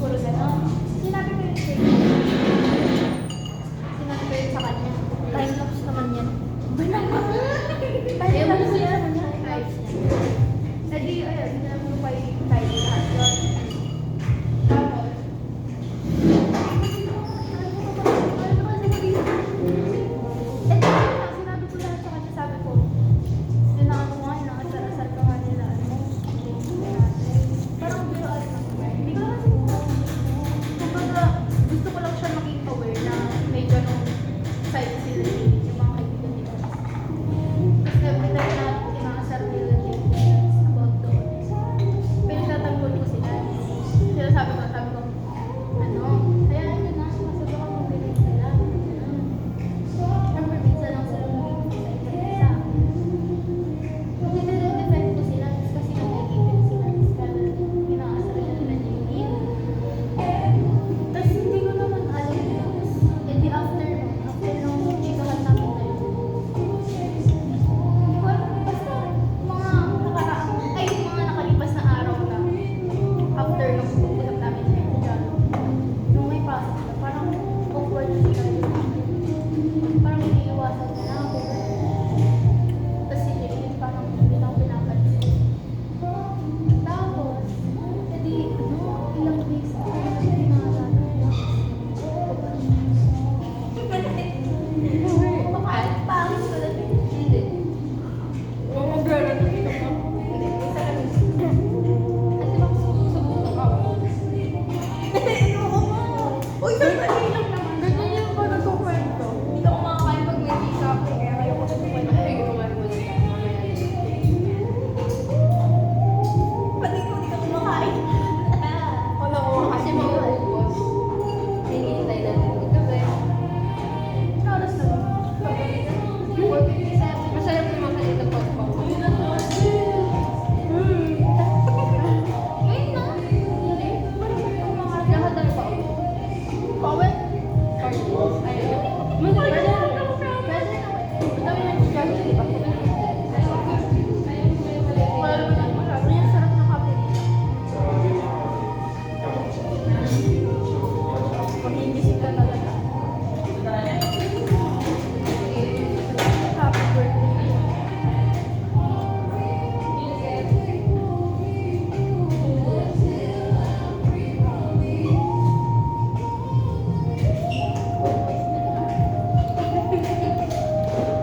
Puro gano'n. Sinabi ko yun sa'yo. Sinabi ko yun sa kanya. Time lapse naman yan. Ba naman? Time lapse yan. Time lapse yan. Eh di, ayun, sinabi ko pa yung time lahat yun. Tapos, sinabi ko lahat sa kanya, sabi ko, sinakakuha, nakasarasal ka nga nila, parang biroan lang. Hindi ko kasi, kumbaga, gusto ko lang siya maging aware na may ganong side sila yung mga kaibigan nila. Kasi every time na inakasal nila about doon, pinagtatanggol ko sila. Sila sabi ko, ano, hayaan nyo na, masabi ko kung ganun sila. Siyempre, minsan lang sila maging sa isa. Hindi nire-defend ko sila kasi nga nag-ipin sila. Kaya inakasal nila niya yung tapos hindi ko naman alam yun. And the after nung chikahan namin na yun. Hindi ko alam. Basta mga nakalipas na araw na after nung pag-usap namin na yun. Nung may pasok na, parang awkward na sila yun. Parang iniiwasan na lang ako. Tapos si Jane, parang hindi na ako pinapansin. Tapos, edi, ilang days na hindi na pangit ko lang. Hindi. Oo, girl, ano dito mo? Hindi, isa lang. Kasi bang susubukan ka mo? Uy, sandali lang naman. Ganyan yung ba nagkukwento? Hindi ako makakain pag may makeup. Kaya kayo ko nagkukwento. Ay, ginawa mo na tayo. Pati ko hindi ka kumakain. Wala ko kasi mauubos. Hinihintay natin magkape. Oras na ba? 4:57. Masarap naman kanina ng pagpapang. Ngayon na. Hindi. Lahat na ba? Pawet? Ayun. Pwede na. Madami na yung gagawin, di ba? Wala naman yung masyado. Yan, sarap ng kape dito. Magigising ka talaga. Happy birthday.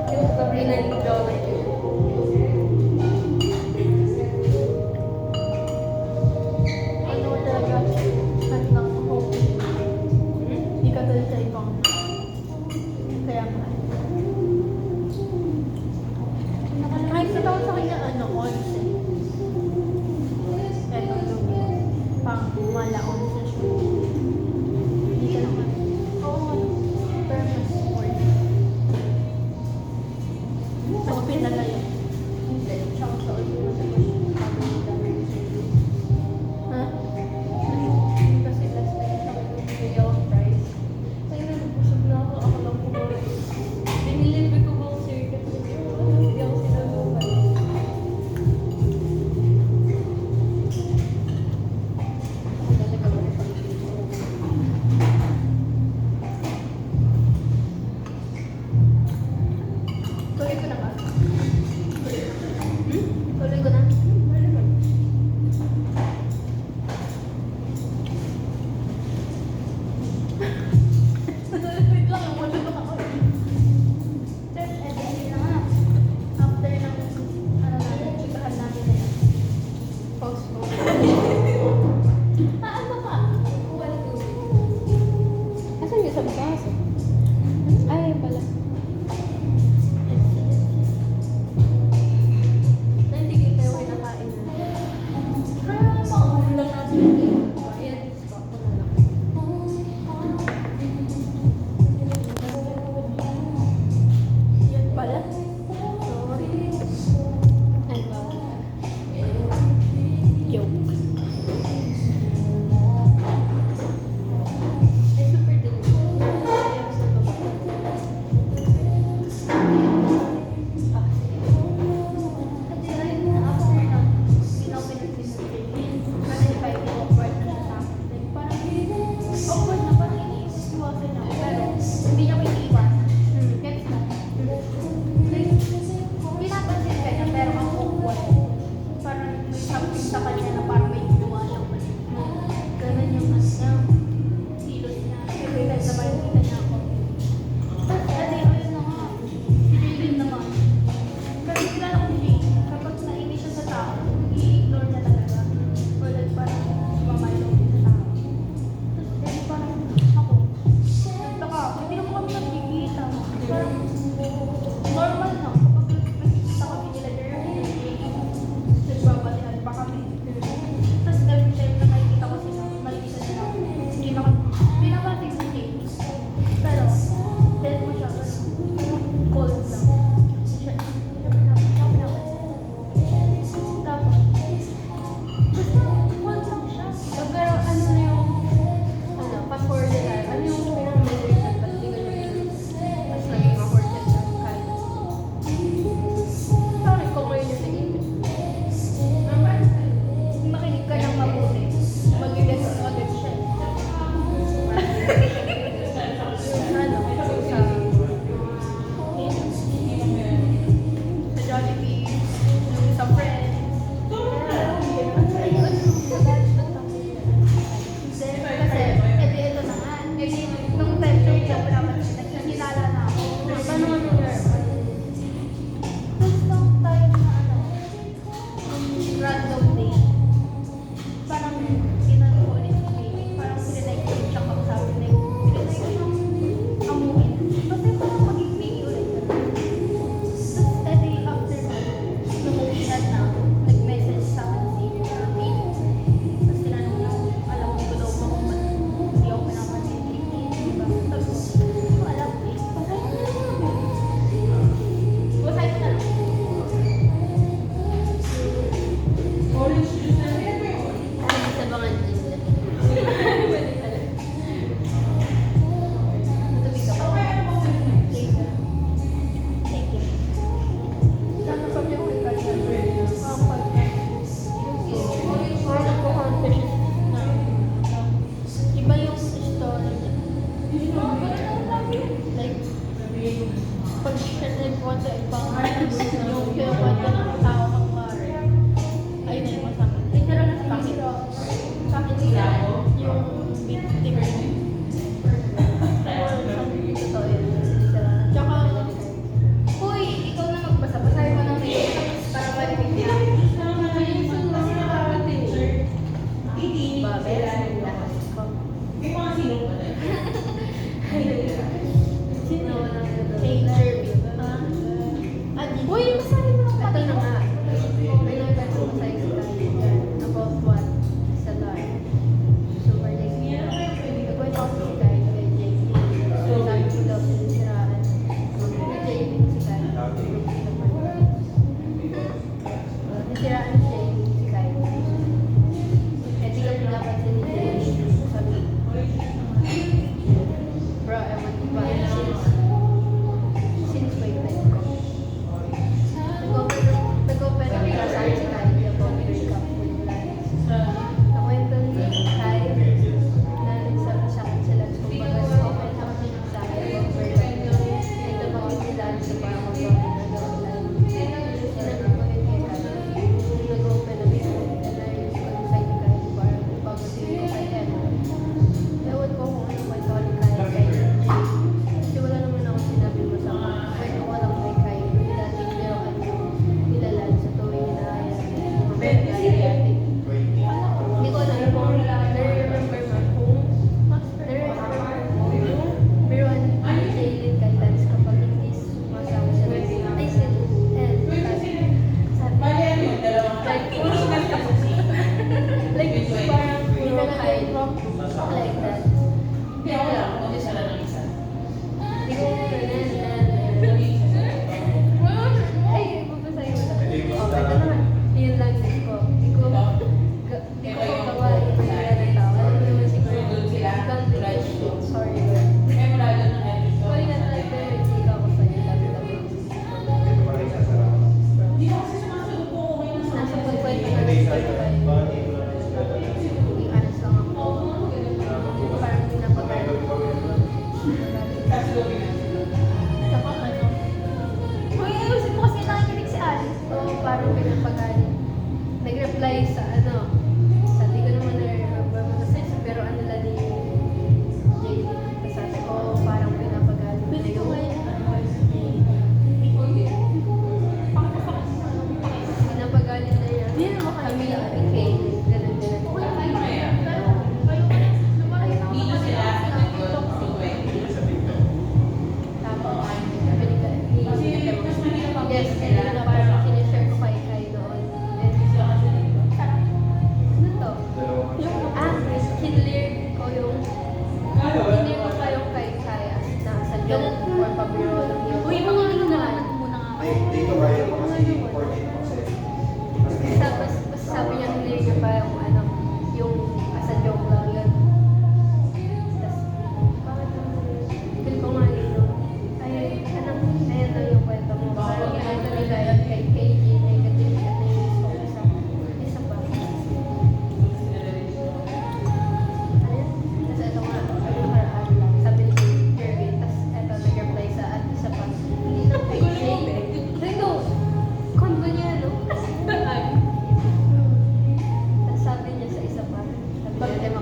Yung gabi na yung dollar yun. Ano talaga? Hanggang hope. Hindi ka talaga sa ibang. Kaya nga. Nakita ko sa kanya, onse. Eto yung pang wala onse siya. Hindi ka naman. Oo, permas word. Ako pinala yun. Hindi, siyang sa ulit. Ha? Kasi last time siya magbibigay akong prize. Ay, nabusog na ako. Ako lang po. Binilibig ko bang circuit with you? Hindi ako sinalupan. Ako talaga ba?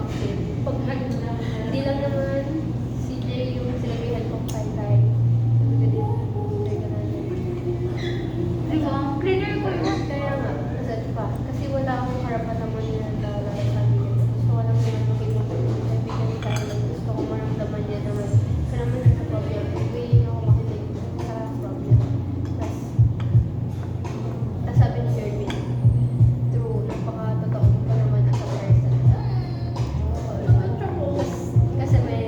vaccine. Pag hindi lang naman si Jay yung sinabihan kong kay Di ba? Cleaner ko yun. Kaya nga, nasad pa. Kasi wala akong harapan naman yun na talaga sa amin. Gusto ko lang naman makikita yung kaibigan ni Carla. Gusto ko maramdaman niya naman. Kaya naman sa problem. Willing ako makinig sa problem. Tapos sabi ni Jervin, true, napaka-totoo ko pa naman as a person. Kasi may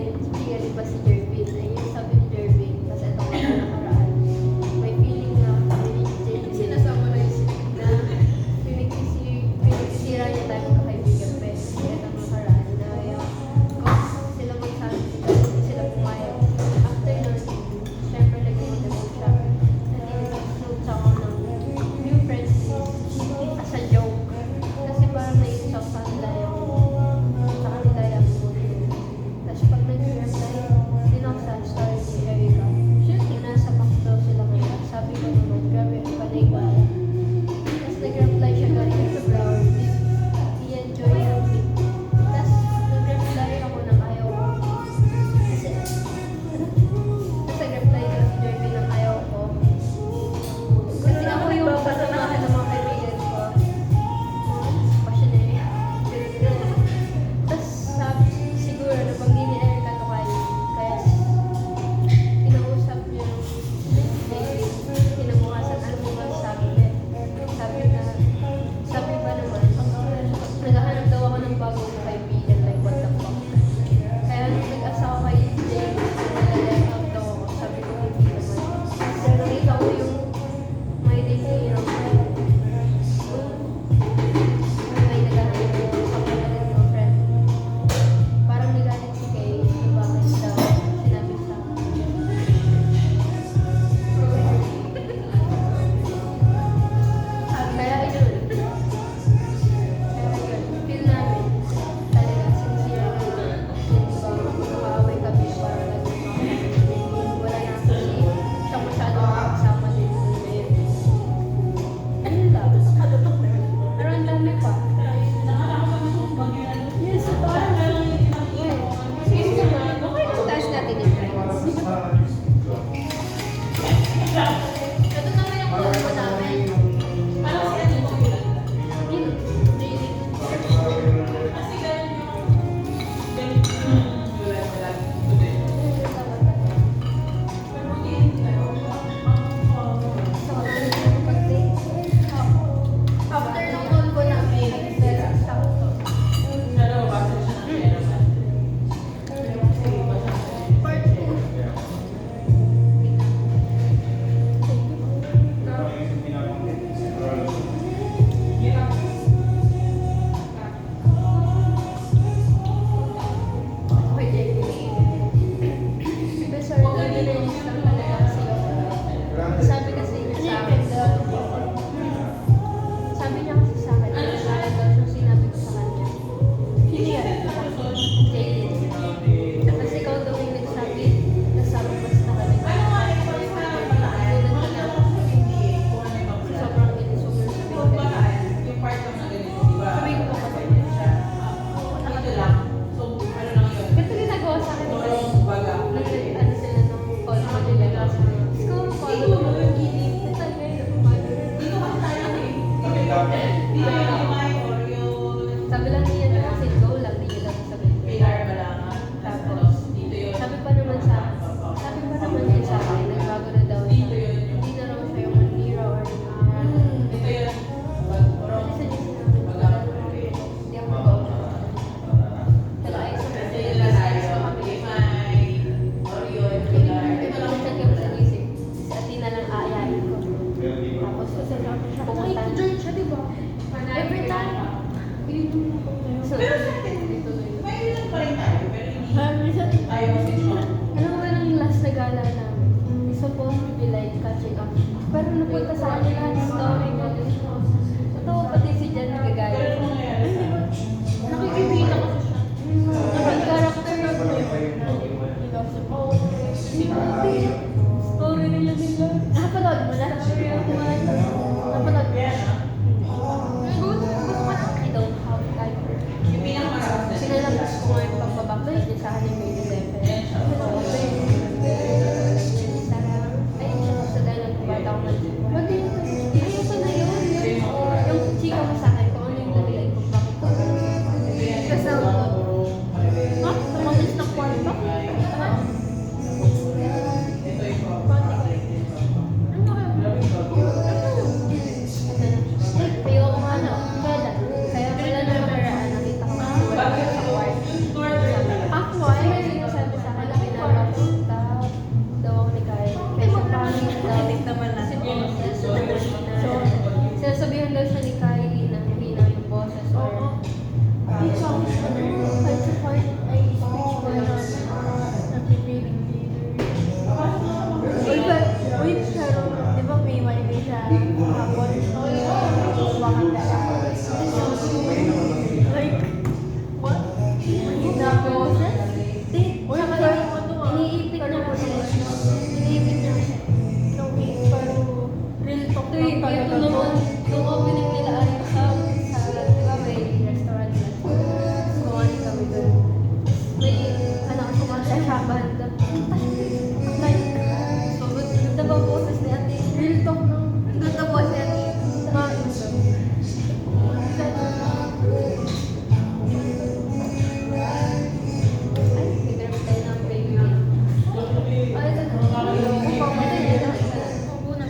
ko nga yung pagbabackseat niya sa akin yung May 11. Ayun siya, sa dahil nagpabata ako ng pwede yun. Ayun ko na yun. Yung chika mo sa akin, kung ano yung dahilan kung bakit ko. Kasi ako, ha? Tumalis ng kwarto? Ha? Tayo ko nga ano, kailan? Kaya wala na nakaraan, nakita ko kasi wala ko sa kwarto. Ako, Ay, may sinasabi sa akin na pinapakita daw ako ni Kyle. Kaya siya pangit daw. naman na. Si boses na. Sinasabihan daw siya ni Kyle na mahina yung boses or Kahit sa part ay speech ko na nagpipiling leader. Uy, pero, di ba may Monday siya hapon? Wakanda. Like, what? Mahina boses? Uy, pero iniipit na ko siya. Iniipit na siya. no, pero real talk Ito lang yung talaga ito to. naman, yung opening nila ay sa, di ba may restaurant na kumain kami doon. May, ano, kumain sa banda. Like, So, ganda ba boses ni Ate? real talk ng Ganda boses ni Ate? Ay, nag-grab tayo ng baby. Ay, ito na. Pamatay na lang. Opo na.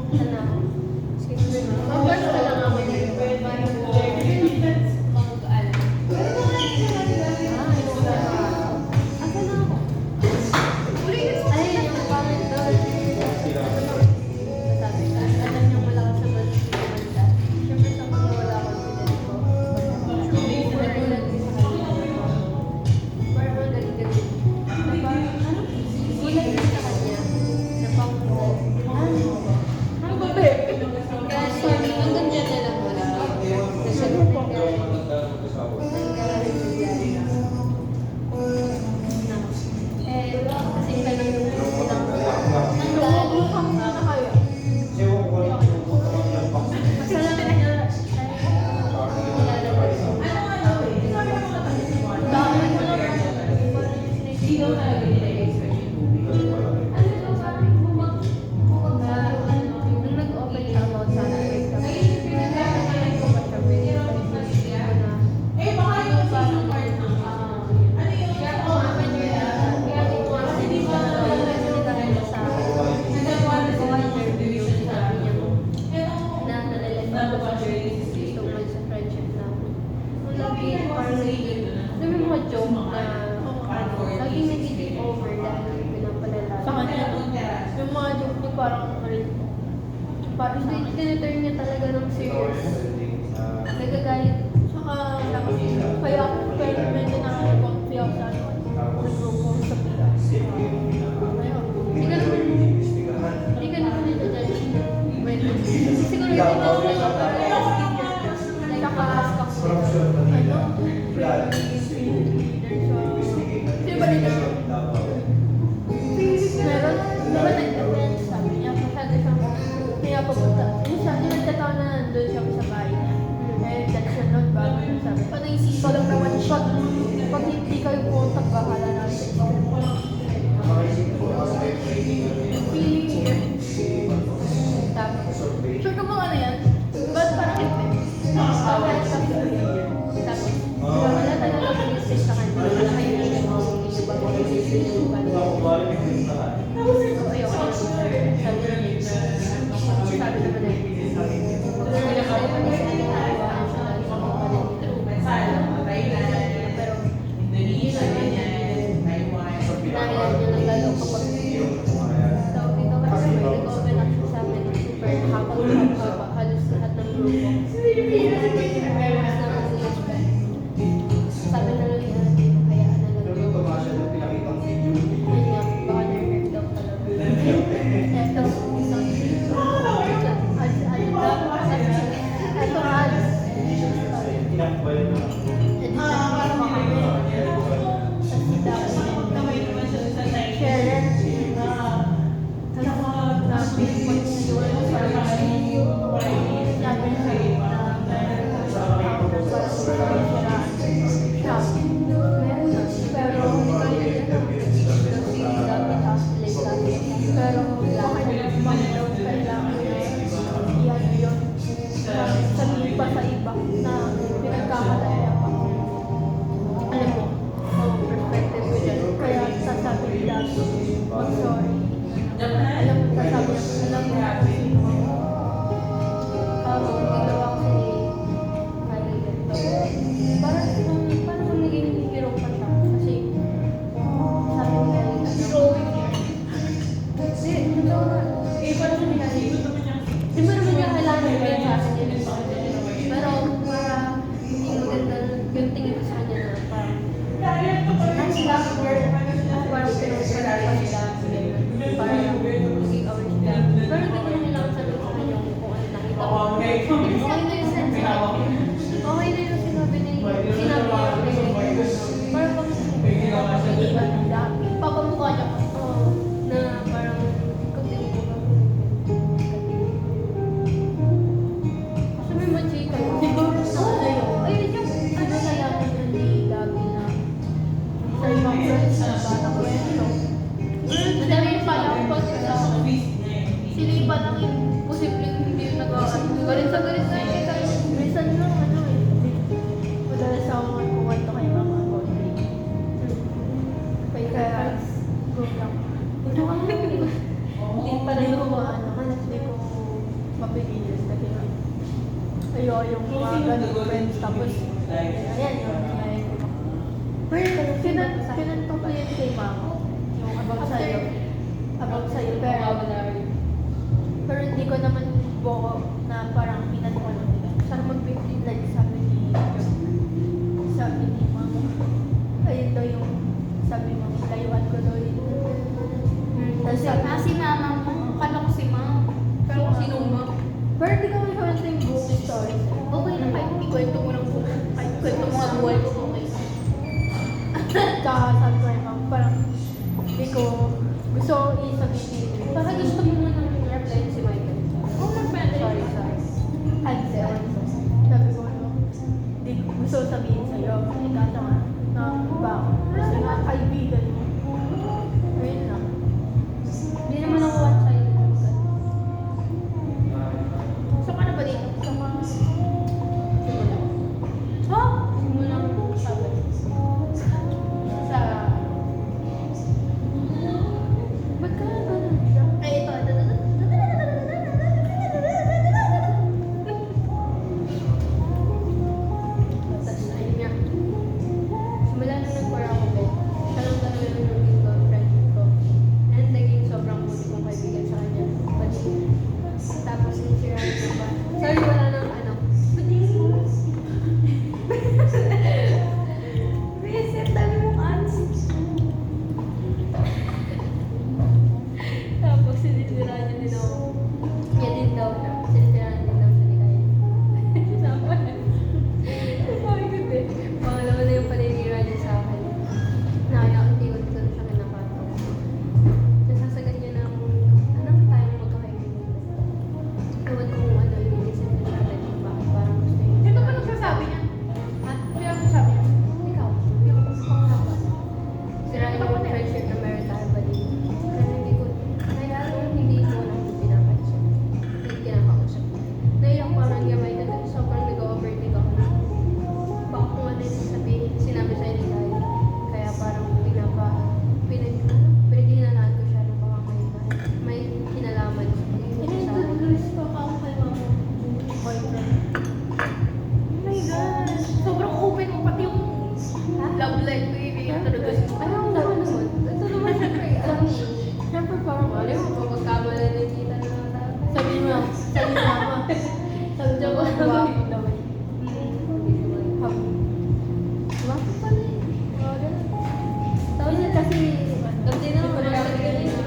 Sana. Sige. Basta lang ako dito. Asa na ako? Ay, yung pangit doon. Sabi ka, alam niyo malakas sa balik si Samantha. Siyempre sa mga wala confidence ko. Nagulat din sa kanya. Parang ang galing-galing. Na parang, ano? Gulat din sa kanya. Na pang, Ano ba, be? kaya sorry, hanggang dyan na lang wala. Kasi kasi ka lang yung kulang. Nangungukang na kayo. Kasalanan niya. Dami ko na. Nung nag-open siya about sa akin, pinag-open ko pa siya, joke na laging nag-take over dahil pinapalala. Sa kanya, yung mga joke niya parang real talk. Parang Hindi, tinuturn niya talaga ng serious. Nagagalit. Saka, kaya ako medyo nakaka-comfy ako sa ano, sa grupo, sa pilas. Ayun. Hindi ka naman nito judge. Siguro yung ikaw na lang parang Saka, sino ba dito? Meron, di ba nag-attend, sabi niya, masyado siyang kaya papunta. Yung nagkataon na nandun siya sa bahay niya. Eh, dahil siya nun, bago niya sabi, pag naisipan lang naman siya, pag hindi kayo pumunta, bahala na sa isip. Feeling niya. Tapos, sure ka bang ano yan? Ba't parang hindi? Tapos, wala talaga message sa kanya. Wala kayo na yung mga hindi ba mag-message yung ayoko. Sabi naman eh. Kaya pag isa na nagawa siya, yung mga ganun friends. Tapos, ayan yung nangyayari ko. Pero, kinanto ko yun kay mama. Yung about sa'yo. About sa'yo. Pero hindi ko naman buo na parang pinanto ko lang nila. Sana mag-15 like sabi ni mama. Ayun daw yung sabi mo, layuan ko daw yun. Tapos Si mama mo. Kala ko si mama. Pero sino mo? pero hindi ko may kwento yung buong story. Okay na kahit ikwento mo ng buhay. Kahit ikwento mo ang buhay ko, okay. Tsaka sabi ko kay mama, parang hindi ko gusto i-sabihin. Baka gusto mo na nang reply si Michael. Oh, sorry. Answer. Sabi ko, hindi ko gusto sabihin sa'yo. Kaso nga, ba ako. Kasi nga, kaibigan mo. Ayun lang. Hindi naman ako one-sided. So, paano ba dito? Sama. Oh! Simula ko sabi. Sa... Ba't ka ganun siya? Ay, ito. Tapos, ayun nga. Simula nung nag-core ako ko, siya lang talaga yung naging girlfriend ko. And naging sobrang buti kong kaibigan sa kanya. Tapos, sinisiraan ko ba? Sorry, wala nang ano. Reset, dami mong ads. Tapos, sinisiraan niya din ako. Niya din daw na. Sinisiraan din daw siya ni Kaya. Sama na. Sabi ko din. Pangalawa na yung paninira niya sa akin. Nakakakatigot ko na siya kinakato. Nasasagan niya ng anong tayo magkakaibigan. Ewan ko kung ano yung isip niya sa akin. Bakit parang gusto niya. Sino ba nagsasabi niya? Ha? Sino nagsasabi niya? Ikaw. Yung pangalawa. Sira yung friendship na meron tayo ba din. Kaya hindi ko lang pinapansin. Hindi kinakausap. Naiyak parang gamay na sobrang nag-overthink ako. Baka kung ano yung sinabi sa'yo ni Kai. Kaya parang pinaghinalaan ko siya nung baka may kinalaman sa akin. Introduce ko ako kay mama. Boyfriend. Oh my God! Sobrang open mo pati yung love life ko i-introduce mo. Ano ang naman naman? Ito naman syempre, alam mo, Siyempre parang alam mo, kung magkamala na yung kita na naman. sabi ni mama. Sabi niya ko, happy daw eh. Happy. Happy pala eh. Mga ganun. Tapos yun kasi, gamdi na naman ako sa ganyan.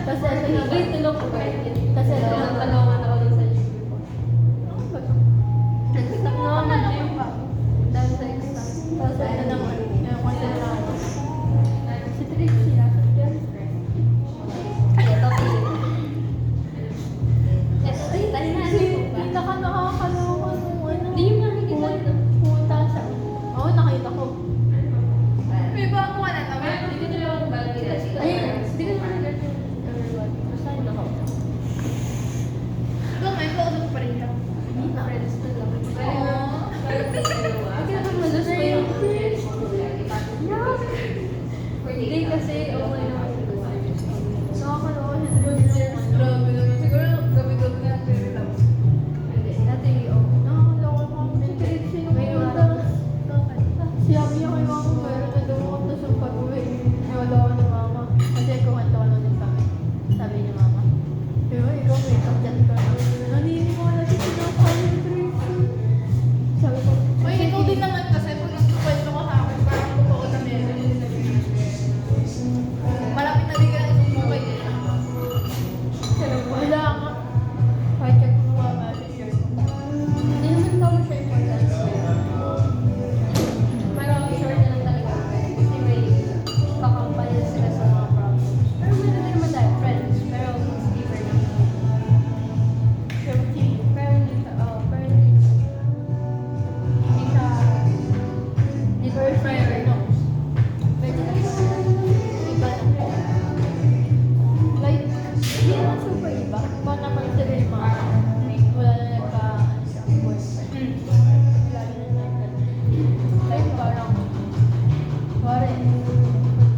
Tapos ito yung Wait, tulog ko ba? Tapos ito yung Talongan ako dun sa gym before. Ano ba ito? Nag-stop na ako ng gym pa. Dahil sa exam. Tapos ito naman. Yung kwento na ako. Si Trixie nasa Jerry. Ito, ay, tayo na. Hindi ka nakakaloka nung ano. Hindi yung nakikita ito. Pumunta sa... Oo, nakita ko. May bago ka na naman. Hindi ko nila ako balita. Ayun. Hindi ko naman everyone. Basta yun ako. Ikaw, may kausap pa rin siya. Hindi na. Friends na lang. Aww. Hindi naman malus pa yung hindi kasi okay na kasi Nakakaloka si Trixie. Grabe naman. Siguro gabi-gabi na pero lang. hindi. Dati okay. Nakakaloka ko si Trixie nung May pumunta. Sabi niya kay mama, meron na daw ako sa pag-uwi. Nawala ko ni mama. Kasi kumanta ko lang din kami. Sabi niya mama. Pero ikaw may kapdyan ka. Naniniwala si sinakali ni Trixie. Sabi ko, Uy, ikaw din naman kasi pag nagkukwento ko sa akin, parang totoo na meron. Malapit na din ka na isumukay din. wala nga. Pa-check ko mga messenger ko. Hindi naman daw siya important. Pero sure na lang talaga. Kasi may kakampanya sila sa mga problems. Pero meron din naman tayo friends. Pero it's different. Pero hindi siya, pero hindi siya, hindi siya prior knows. Medyo Iba na. Like, hindi naman super iba. Iba naman sila yung mga wala na nagka-boyfriend. Lagi na nagka. Like, parang, pare,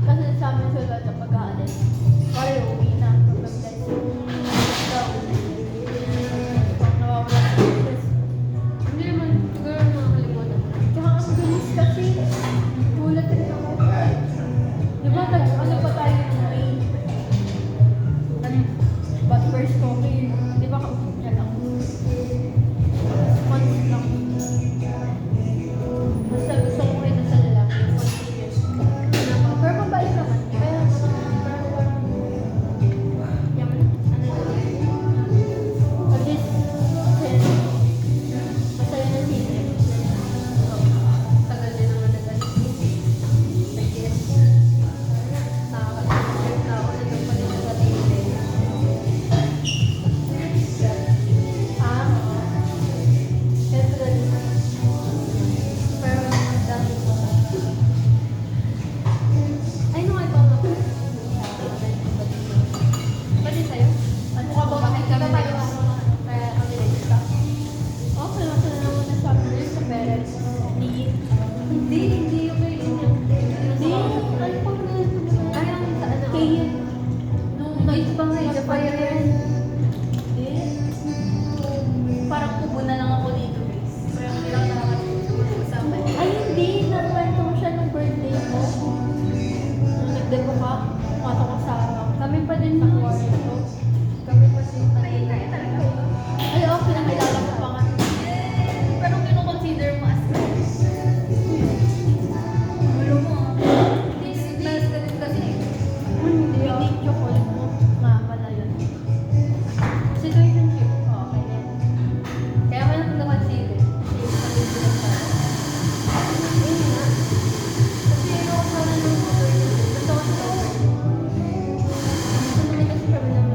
kasi sa amin sila na pag-aalis. Pare, uwi na. Pag-bless. Pag nawawala sa business. bago ka, pumasok ka sa Kami pa din sa sa kwarto. Kami pa din sa Kaya talaga. Ay, oo, pinakilala mo pa nga. Pero kino-consider mo as ulo mo. Hindi, stress ka din kasi. Hindi ako. Video call mo. Nga pala yun. Situationship. Okay na. Kaya ako na consider. Kasi kami sila sa... Ayun nga. Kasi ayoko sana ng situationship. Gusto ko sa overnight. Gusto naman kasi kami ng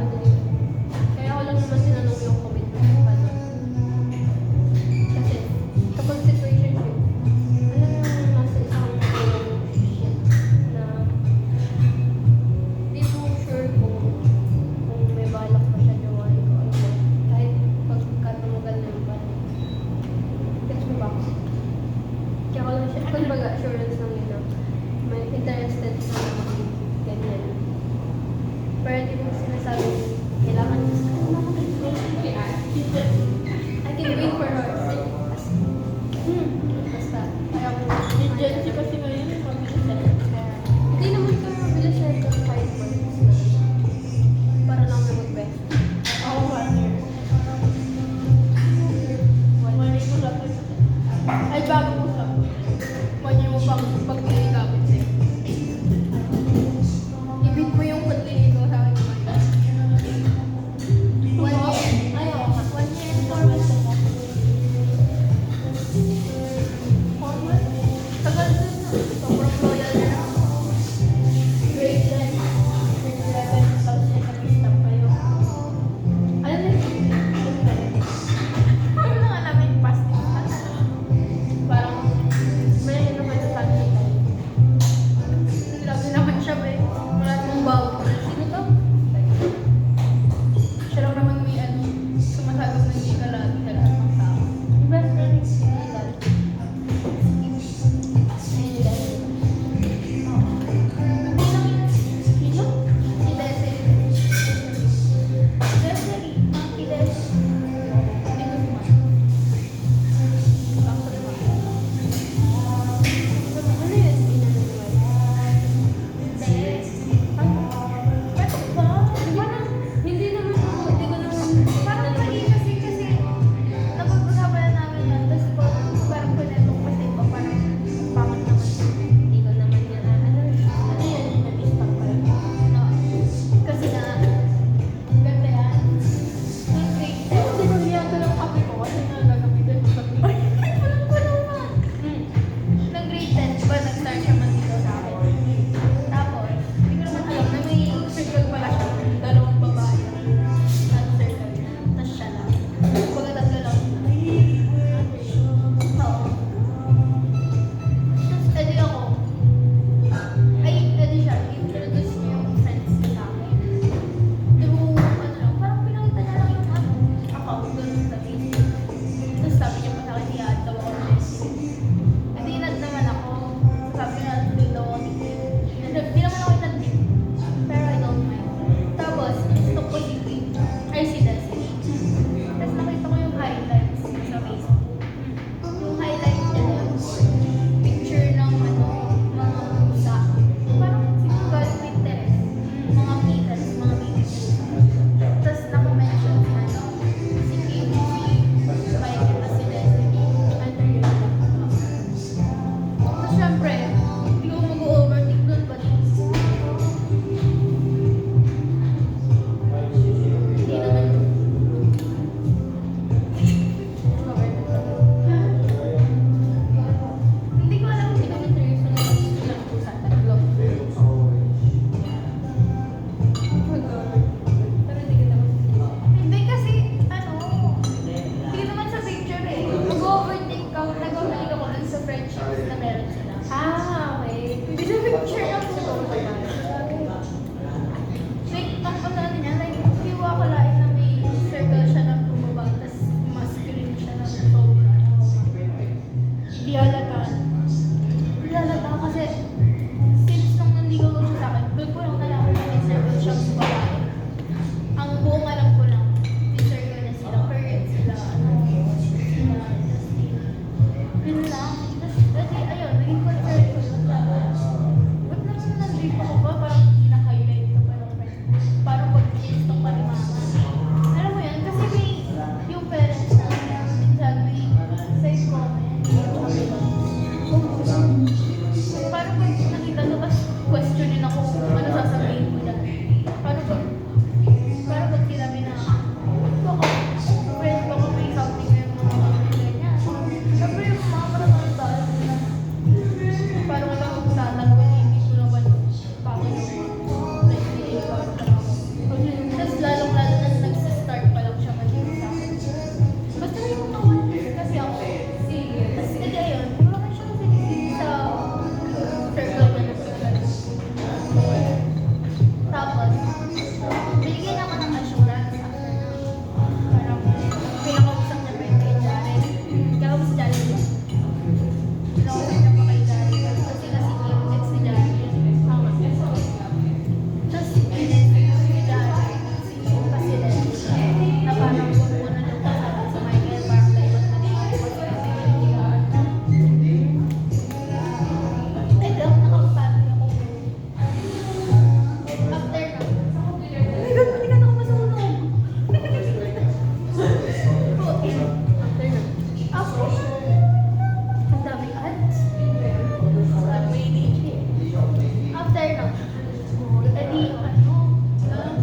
after no, edi ano,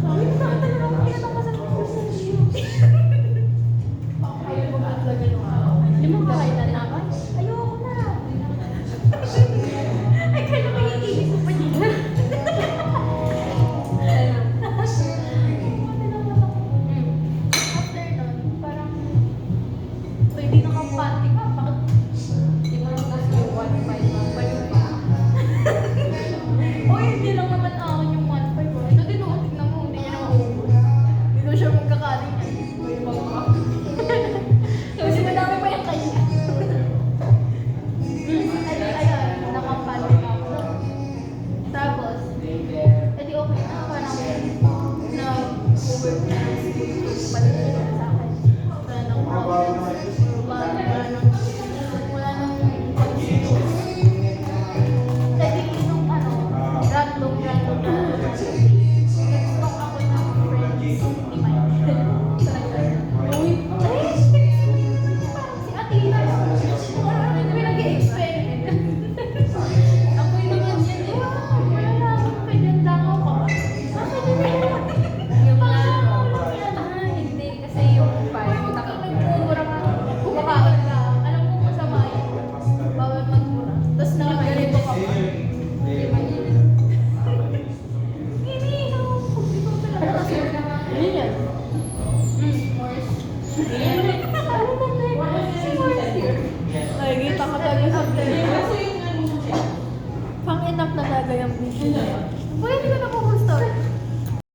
sabi ko na talaga ako pinatakasan ko sa news. Ayaw mo ba talaga yung Hindi mo ba kayo nanakas? Ayoko na. Ay, kaya may iibig ko pa nila. After nun, parang, pwede nakapanty ka, bakit? Di ba naman kasi yung 1.5 pa yun pa? Oy, hindi lang naman ako yung 1.5 ko. Ito din, tignan mo, hindi niya naman uubos. Hindi ko siya magkakaling yan. May bangka. Kasi madami pa yung kanya. Ayan, nakapanty ka ako. Tapos, edi okay na, parang na-work na balik na sa akin. Wala nang problem. Wala nang pag-isip. Edi nung ano, random na nag-stalk ako ng friends ni Mike. Uy, ay, parang si Athena. Parang may nag-i-experiment. Ako yun naman yan eh. Wala na akong kaganda ko pa. Bakit hindi? Yung hindi. Kasi yung 5, Huwag kang nagmumura ka. Kumakain ka. Alam mo masama yun. Bawal magmura. Tapos nakaganito ka pa. Hindi mainit. Inihaw. Ikaw talaga. Yun yan. Nakikita ka talaga sa play. Pang enough na talaga yung video na yun.